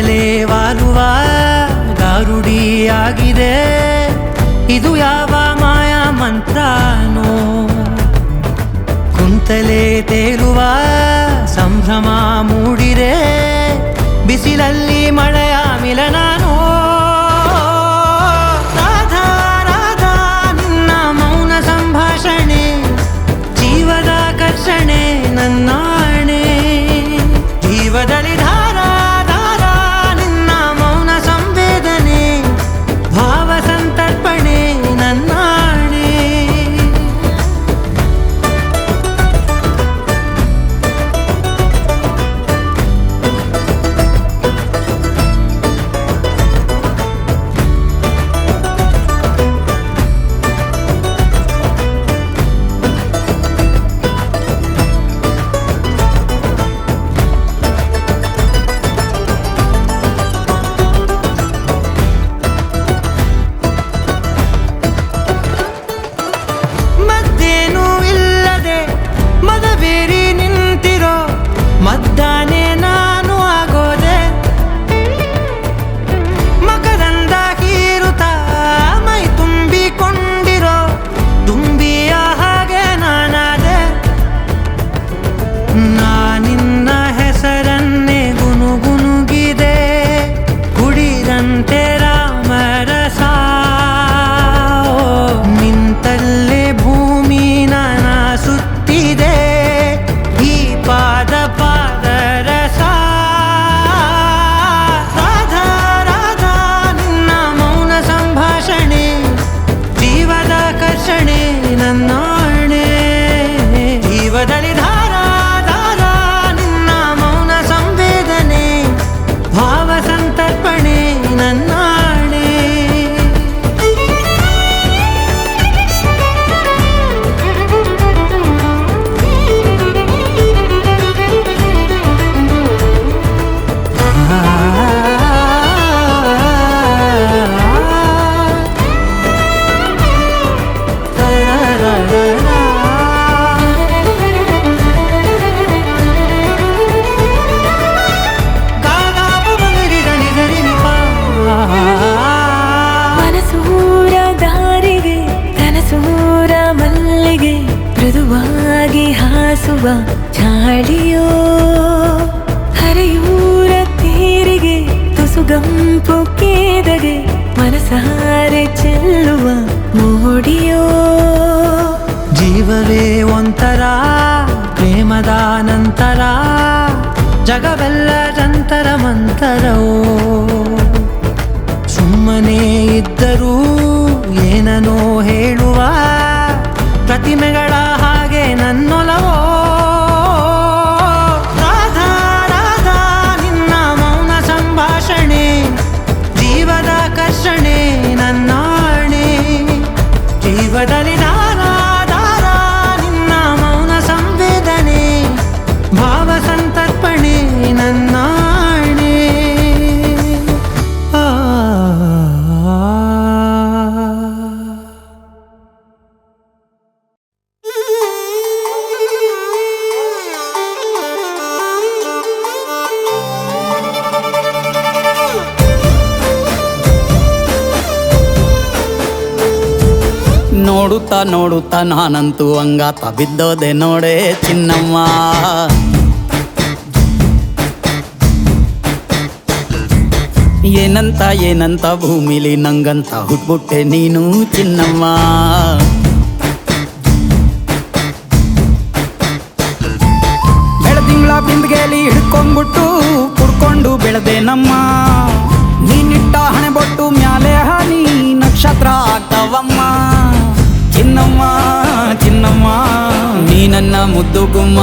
ಮೇಲೆ ವಾಲುವ ಗಾರುಡಿಯಾಗಿದೆ. ಇದು ಯಾವ ಮಾಯಾ ಮಂತ್ರನೋ, ಕುಂತಲೇ ತೇಲುವ ಸಂಭ್ರಮ ಮೂಡಿರೆ. ಬಿಸಿಲಲ್ಲಿ ಮಳೆಯ ಮಿಲನಾನೋ, ರಾಧಾ ರಾಧಾ ನಿನ್ನ ಮೌನ ಸಂಭಾಷಣೆ, ಜೀವದ ಕರ್ಷಣೆ ನನ್ನಾಣೆ. ಜೀವದಲ್ಲಿ ಧಾರಾ ಧಾರಾ ನಿನ್ನ ಮೌನ ಸಂವೇದನೆ, ಭಾವ ಸಂತರ್ಪಣೆ ನನ್ನಾಣೆ. ಮದ್ದಾನೆ ನಾನು ಆಗೋದೆ, ಮಕರಂದ ಹೀರುತ್ತ ಮೈ ತುಂಬಿಕೊಂಡಿರೋ ತುಂಬಿಯ ಹಾಗೆ ನಾನಾದೆ. ನಾನಿನ್ನ ಹೆಸರನ್ನೇ ಗುನುಗುನುಗಿದೆ, ಕುಡಿದಂತೆ ರಾಮರಸ. ನಿಂತಲ್ಲೇ ಭೂಮಿ ನಾನ ಸುತ್ತಿದೆ, ಈ ಪಾದ ಪಾದರಸ. ರಾಧಾ ರಾಧಾ ನಿನ್ನ ಮೌನ ಸಂಭಾಷಣೆ, ಜೀವದ ಕರ್ಷಣೆ ನನ್ನಾಣೆ. ಜೀವದಲ್ಲಿ ಧಾರಾ ಧಾರಾ ನಿನ್ನ ಮೌನ ಸಂವೇದನೆ, ಭಾವ ಸಂತರ್ಪಣೆ ನನ್ನಾಣೆ. ಮನಸೂರ ದಾರಿಗೆ ಕನಸೂರ ಮಲ್ಲಿಗೆ, ಮೃದುವಾಗಿ ಹಾಸುವ ಚಾಳಿಯೋ. ಹರೆಯೂರ ತೀರಿಗೆ ತುಸುಗಂಪು ಕೇದಗೆ, ಮನಸಾರೆ ಚೆಲ್ಲುವ ಮೋಡಿಯೋ. ಜೀವವೇ ಒಂಥರ ಪ್ರೇಮದ ನಂತರ, ಜಗವೆಲ್ಲ ಜಂತರ ಮಂತರವೋ. ಸುಮ್ಮನೆ ಇದ್ದರೂ ಏನನೋ ಹೇಳುವ ಪ್ರತಿಮೆಗಳ ಹಾಗೆ ನನ್ನೊಲವೋ. ರಾಧಾ ರಾಧಾ ನಿನ್ನ ಮೌನ ಸಂಭಾಷಣೆ, ಜೀವದ ಕರ್ಷಣೆ ನನ್ನಾಣೆ. ಜೀವದಲ್ಲಿ ಧಾರಾ ಧಾರಾ ನಿನ್ನ ಮೌನ ಸಂವೇದನೆ, ಭಾವ ಸಂತರ್ಪಣೆ ನನ್ನಾಣೆ. ನೋಡುತ್ತಾ ನೋಡುತ್ತಾ ನಾನಂತೂ ಅಂಗಾತ ಬಿದ್ದೋದೆ ನೋಡೆ ಚಿನ್ನಮ್ಮ. ಏನಂತ ಏನಂತ ಭೂಮಿಲಿ ನಂಗಂತ ಹುಟ್ಬಿಟ್ಟೆ ನೀನು ಚಿನ್ನಮ್ಮ. ಬೆಳದಿಂಗಳ ಬಿಂದಿಗೆಲಿ ಹಿಡ್ಕೊಂಡ್ಬಿಟ್ಟು ಕುಡ್ಕೊಂಡು ಬೆಳೆದೆ ನಮ್ಮ. ನೀನಿಟ್ಟ ಹಣೆ ಬೊಟ್ಟು ಮ್ಯಾಲೆ ಹನಿ ನಕ್ಷತ್ರ ಆಗ್ತಾವಮ್ಮ. ಚಿನ್ನಮ್ಮ ಚಿನ್ನಮ್ಮ ನೀ ನನ್ನ ಮುದ್ದು ಗುಮ್ಮ,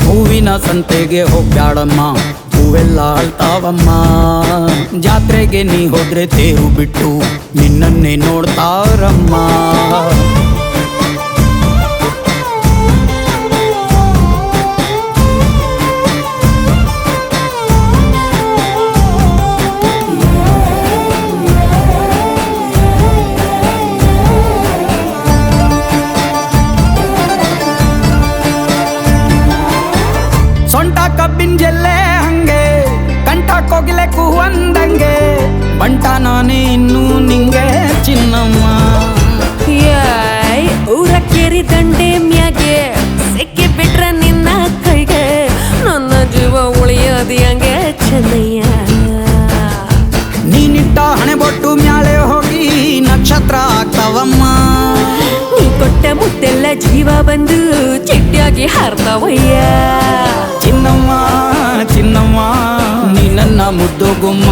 ಹೂವಿನ ಸಂತೆಗೆ ಹೋಗ್ಬ್ಯಾಡಮ್ಮ, ಹೂವೆಲ್ಲ ಅಳ್ತಾವಮ್ಮ. ಜಾತ್ರೆಗೆ ನೀ ಹೋದ್ರೆ ತೇರು ಬಿಟ್ಟು ನಿನ್ನನ್ನೇ ನೋಡ್ತಾರಮ್ಮ. ಕೋಗಿಲೆ ಕೂವಂದಂಗೆ ಬಂಟ ನಾನೇ ಇನ್ನು ನಿಂಗೆ ಚಿನ್ನಮ್ಮ. ಯಾಯ್ ಊರ ಕೇರಿ ದಂಡೆ ಮ್ಯಾಗೆ ಸಿಕ್ಕಿ ಬಿಟ್ರ ನಿನ್ನ ಕೈಗೆ ನನ್ನ ಜೀವ ಉಳಿಯೋದು ಹಂಗೆ ಚೆನ್ನಯ್ಯ. ನೀನಿಟ್ಟ ಹಣೆ ಬೊಟ್ಟು ಮ್ಯಾಳೆ ಹೋಗಿ ನಕ್ಷತ್ರ ಆಗ್ತಾವಮ್ಮ. ನೀ ಕೊಟ್ಟ ಮುತ್ತೆಲ್ಲ ಜೀವ ಬಂದು ಚಿಟ್ಟಿಯಾಗಿ ಹಾರ್ತಾವಯ್ಯ. ಚಿನ್ನಮ್ಮ ಚಿನ್ನಮ್ಮ ನೀ ನನ್ನ ಮುದ್ದು ಗುಮ್ಮ.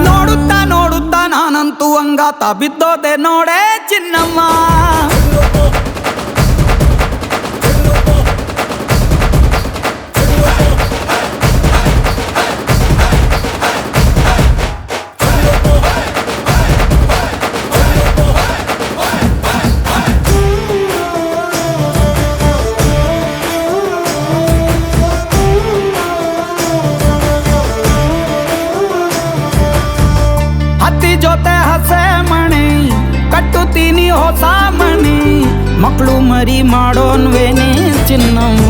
ನೋಡುತ್ತಾ ನೋಡುತ್ತಾ ನಾನಂತೂ ಹಂಗಾತ ಬಿದ್ದೋದೆ ನೋಡೆ ಚಿನ್ನಮ್ಮ. ಹತ್ತಿ ಜೊತೆ ಹಸೆ ಮಣಿ ಕಟ್ಟುತ್ತೀನಿ ಹೊಸ ಮಣಿ ಮಕ್ಕಳು ಮರಿ ಮಾಡೋನ್ವೇನೆ ಚಿನ್ನಮ್ಮ.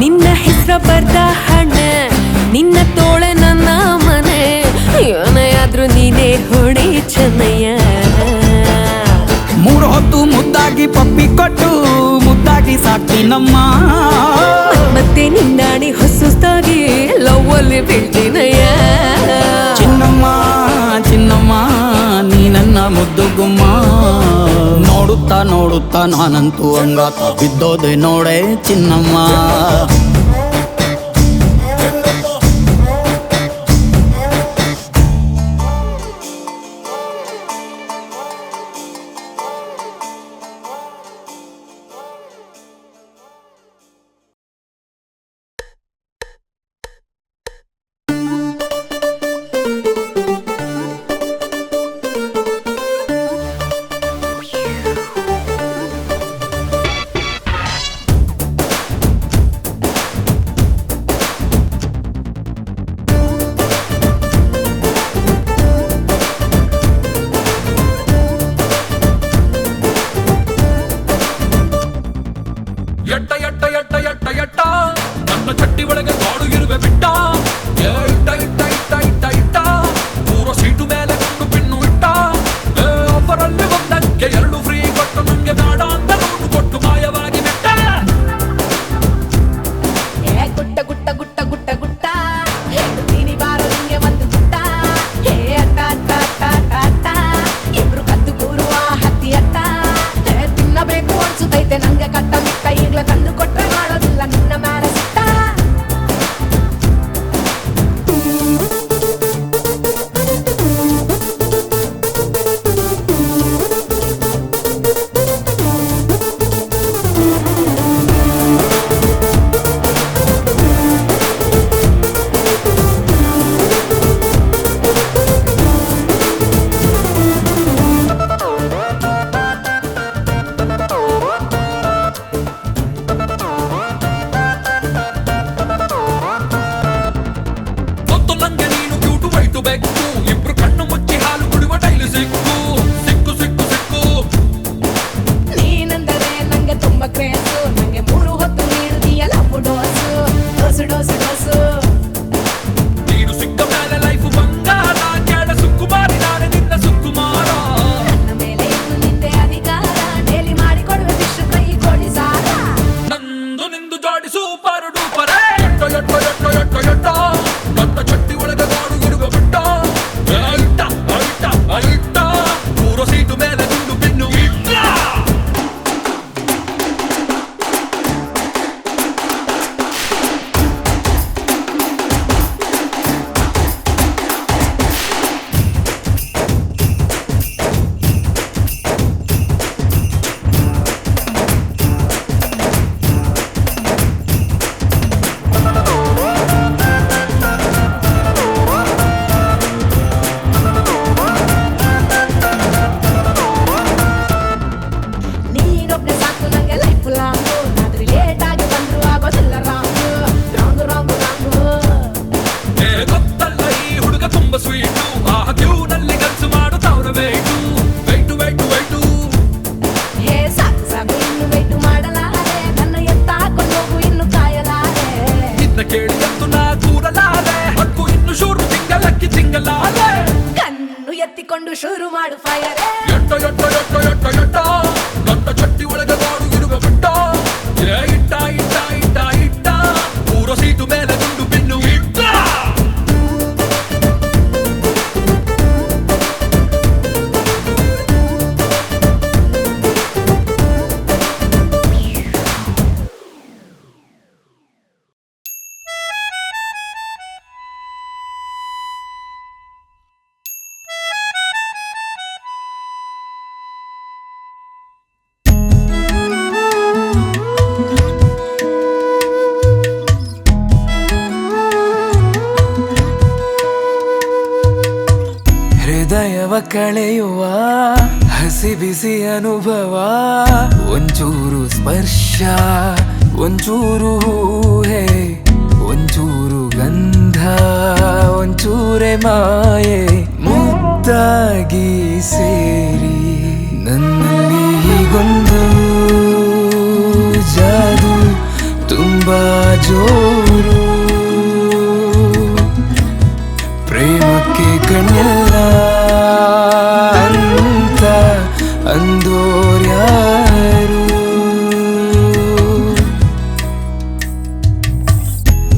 ನಿನ್ನ ಹೆಸರ ಬರ್ದ ಹಣ ನಿನ್ನ ತೋಳೆ ನನ್ನ ಮನೆ ಏನೇ ಆದ್ರೂ ನೀನೇ ಹೊಣೆ ಚೆನ್ನಯ್ಯ. ಮೂರು ಹೊತ್ತು ಮುದ್ದಾಗಿ ಪಪ್ಪಿ ಕೊಟ್ಟು ಮುದ್ದಾಗಿ ಸಾಕ್ತೀನಮ್ಮ. ಮತ್ತೆ ನಿನ್ನಾಣಿ ಹೊಸುತ್ತಾಗಿ ಲವ್ ಅಲ್ಲಿ ಬೀಳ್ತೀನಯ್ಯ. ಚಿನ್ನಮ್ಮ ಚಿನ್ನಮ್ಮ ನೀ ನನ್ನ ಮುದ್ದು ಗುಮ್ಮ. ನೋಡುತ್ತಾ ನೋಡುತ್ತಾ ನಾನಂತೂ ಹಂಗಾತ ಬಿದ್ದೋದೆ ನೋಡೆ ಚಿನ್ನಮ್ಮ. ಎಟ್ಟ ಎಟ್ಟ ಎಟ್ಟ ಎಟ್ಟ ಎಟ್ಟ ನನ್ನ ಚಟ್ಟಿ ಒಳಗೆ ಕಾಡು ಇರುವೆ ಬಿಟ್ಟ. ಇಟ್ಟ ಇಟ್ಟ ಇಟ್ಟ ಇಟ್ಟ ಇಟ್ಟ ಮೂರು ಸೀಟು ಮೇಲೆ ಕೊಂಡು ಪಿನ್ನು ಇಟ್ಟ. ಆಫರಲ್ಲಿ ಒಂದಕ್ಕೆ 2 ಫ್ರೀ ಕೊಟ್ಟು ನಂಗೆ ಬೇಡ ಅಂತ ನೋಡು ಕೊಟ್ಟು ಮಾಯವಾಗಿ ಬಿಟ್ಟ. ಗುಟ್ಟ ಗುಟ್ಟ ಗುಟ್ಟ ಗುಟ್ಟ ಗುಟ್ಟ ಹೇಳ್ತೀನಿ ಬಾರೋ ನಿಂಗೆ ಒಂದು ಗುಟ್ಟ. ಹೇ ಅಟ್ಟ ಅಟ್ಟ ಅಟ್ಟ ಅಟ್ಟ ಅಟ್ಟ ಇಬ್ರು ಕದ್ದು ಕೂರುವ ಹತ್ತಿ ಅಟ್ಟ. ತಿನ್ನಬೇಕು ಅನ್ಸುತ್ತೈತೆ ನಂಗೆ ಕಟ್ಟ ಮಿಟ್ಟ ಈಗ್ಲ ತಂದು ಕೊಟ್ರೆ ಮಾಡೋದಿಲ್ಲ ನಿನ್ನ ಮ್ಯಾಲ ಸಿಟ್ಟ. ಜಿಂಗಲಾಲೆ ಕಣ್ಣು ಎತ್ತಿಕೊಂಡು ಶುರು ಮಾಡು ಫೈರ್ ಎಟ್ಟ ಎಟ್ಟ ಎಟ್ಟ ಎಟ್ಟ ಎಟ್ಟ ನನ್ನ ಚಟ್ಟಿ ಒಳಗೆ ನಾಡು ಇರುವ ಬಿಟ್ಟ ಇಟ್ಟ ಇಟ್ಟ ಇಟ್ಟ ಇಟ್ಟ ಮೂರು ಸೀಟು ಮೇಲೆ ಗುಂಡು ಬಿನ್ನು ಇಟ್ಟ ಹೃದಯವ ಕಳೆಯುವ ಹಸಿ ಬಿಸಿ ಅನುಭವ ಒಂಚೂರು ಸ್ಪರ್ಶ ಒಂಚೂರು ಹೂಹೆ ಒಂಚೂರು ಗಂಧ ಒಂಚೂರೆ ಮಾಯೆ ಮುದ್ದಾಗಿ ಸೇರಿ ನನ್ನಲ್ಲಿ ಹೀಗೊಂದು ಜಾದು ತುಂಬಾ ಜೋರು ಪ್ರೇಮಕ್ಕೆ ಕಣ್ಣಿಲ್ಲ ಅಂತ ಅಂದೋರ್ಯಾರು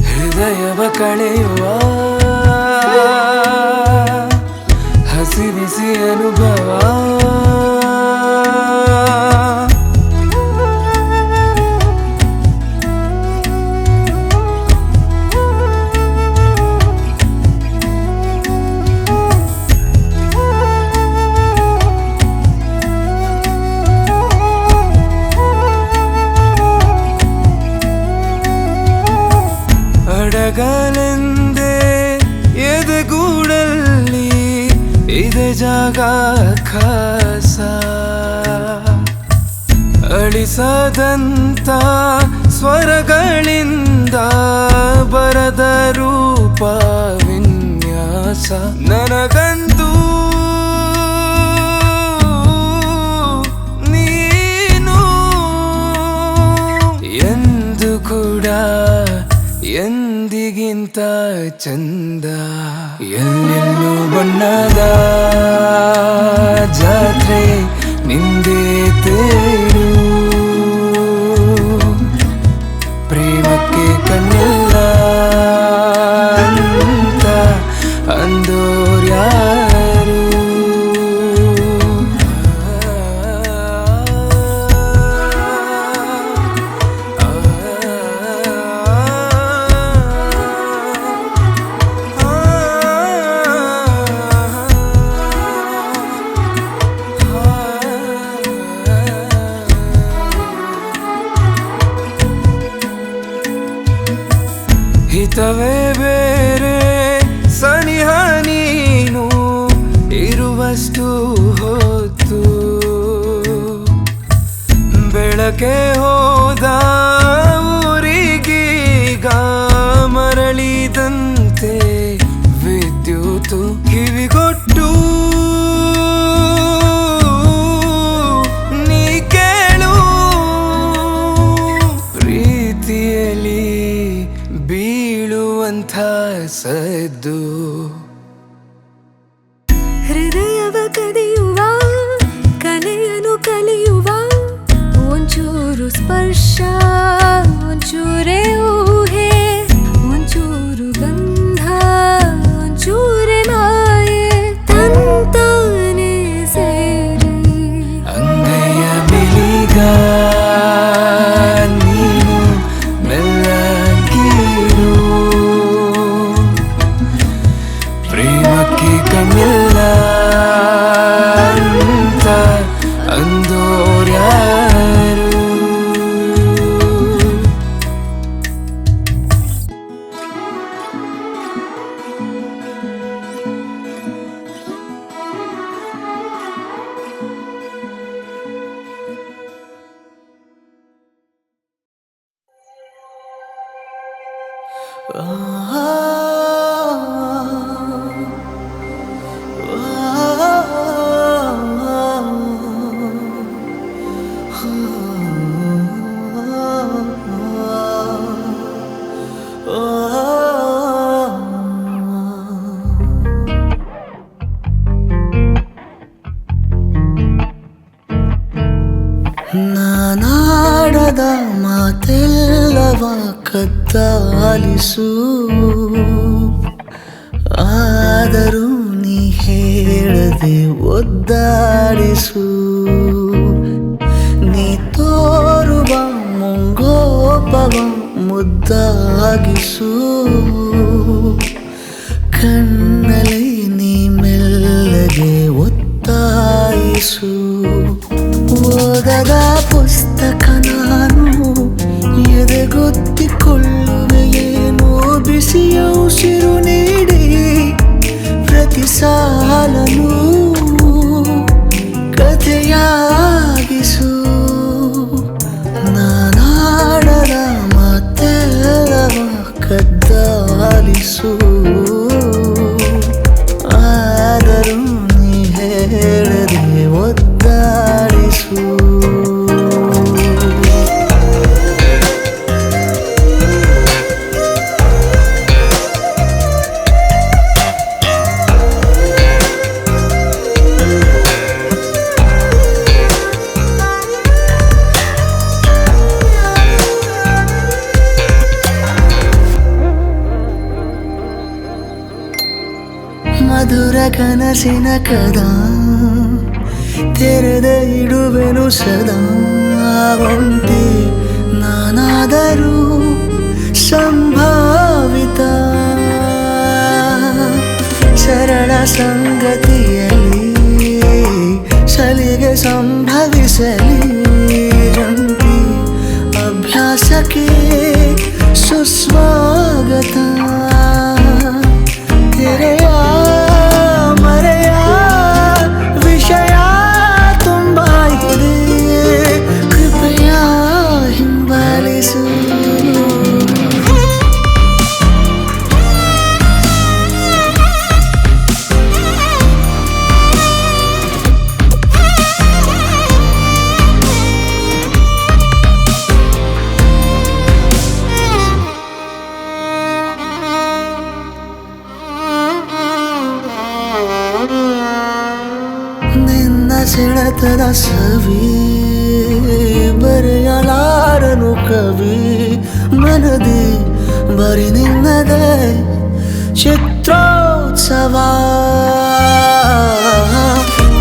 ಹೃದಯವ ಕಳೆಯುವ ಹಸಿ ಬಿಸಿ ಅನುಭವ ಅಡಗಲೆಂದೇ ಎದೆಗೂಡಲ್ಲಿ ಇದೆ ಜಾಗ ಖಾಸ ಅಳಿಸದಂತ ಸ್ವರಗಳಿಂದ ಬರದ ರೂಪ ವಿನ್ಯಾಸ ನನಗಂತೂ ನೀನು ಎಂದು ಕೂಡ ಎಂದಿಗಿಂತ ಚಂದ ಎಲ್ಲೆಲ್ಲೂ ಬಣ್ಣದ ಜಾತ್ರೆ ನಿಂದೇ ತೇರು ಪ್ರೇಮಕ್ಕೆ ಕಣ್ಣಿಲ್ಲ ಅಂತ ಅಂದೋರ್ಯಾರು ಹಿತವೇ ಬೇರೆ ಸನಿಹ ನೀನು ಇರುವಷ್ಟು ಹೊತ್ತು ಬೆಳಕೆ ಹೋದ ಊರಿಗೀಗ ಮರಳಿದಂತೆ ವಿದ್ಯುತ್ ಕಿವಿಗೊಟ್ಟು ನೀ ಕೇಳು ಪ್ರೀತಿಯಲ್ಲಿ ಬೀಳುವಂಥ ಸದ್ದು ಹೃದಯವ ಕದಿಯುವ ಕಲೆಯನ್ನು ಕಲಿಯುವ ಒಂಚೂರು ಸ್ಪರ್ಶ ಒಂಚೂರೇ ಊಹೆ ಒಂಚೂರು ಗಂಧ ಒಂಚೂರೆ ಮಾಯೆ ತಂತಾನೆ ಸೇರಿ ಅಂಗೈಯ ಬಿಳಿಗ ನೀನು ಮೆಲ್ಲಗೀರು ಪ್ರೇಮಕ್ಕೆ ಕಣ್ಣಿಲ್ಲ ಅಂತ ಅಂದೋರ್ಯಾರು ಕದ್ದಾಲಿಸು. ಆದರೂ ನೀ ಹೇಳದೆ ಒದ್ದಾಡಿಸು. ನೀ ತೋರುವ ಮುಂಗೋಪವ ಮುದ್ದಾಗಿಸು. ಕಣ್ಣಲ್ಲಿ ನೀ ಮೆಲ್ಲಗೆ ಒತ್ತಾಯಿಸು. ಓದದ ಪುಸ್ತಕ ನಾನು ಎದೆಗೊತ್ತಿಕೊಳ್ಳುವೆಯೇನೋ ಬಿಸಿಯ ಉಸಿರು ನೀಡಿ ಪ್ರತಿ ಸಾಲನು ಕಥೆಯಾಗಿಸು. ನಾನಾಡದ ಮಾತೆಲ್ಲವ ಕದ್ದಾಲಿಸು. ಆದರೂ ನೀ ಹೇಳದೆ ಒದ್ದಾಡಿಸು. ಮಧುರ ಕನಸಿನ ಕದ ತೆರೆದ ಇಡುವೆನು ಸದಾ. ಒಂಟಿ ನಾನಾದರೂ ಸಂಭಾವಿತ. ಸರಳ ಸಂಗತಿಯಲ್ಲಿ ಸಲಿಗೆ ಸಂಭವಿಸಲಿ. ಜಂಟಿ ಅಭ್ಯಾಸಕ್ಕೆ ಸುಸ್ವಾಗತ. ತೆರೆಯ ಮರೆಯ ವಿಷಯ ತುಂಬ ಇದೆ. ಕೃಪೆಯ ಹಿಂಬಾಲಿಸು. ನಿನ್ನ ಸೆಳೆತದ ಸವಿ ಬರೆಯಲಾರನು ಕವಿ. ಮನದಿ ಬರಿ ನಿನ್ನದೇ ಚಿತ್ರೋತ್ಸವ.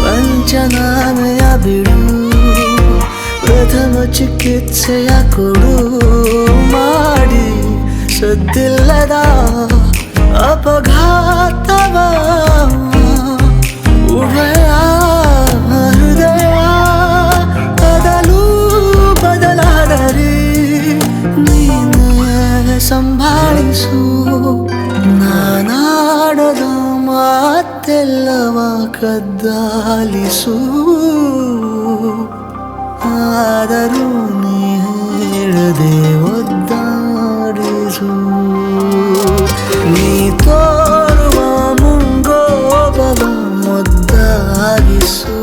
ಪಂಚನಾಮೆಯ ಬಿಡು ಪ್ರಥಮ ಚಿಕಿತ್ಸೆಯ ಕೊಡು. ಮಾಡಿ ಸದ್ದಿಲ್ಲದ ಅಪಘಾತವ. ಉಭಯ ಹೃದಯ ಬದಲು ಬದಲಾದರೆ ನೀನೇ ಸಂಭಾಳಿಸು. ನಾನಾಡದ ಮಾತೆಲ್ಲವ ಕದ್ದಾಲಿಸು. ಆದರೂ ನೀ ಹೇಳದೆ ಒದ್ದಾಡಿಸು. ನೀ ತೋರುವ ಮುಂಗೋಪವ ಮುದ್ದಾಗಿಸು.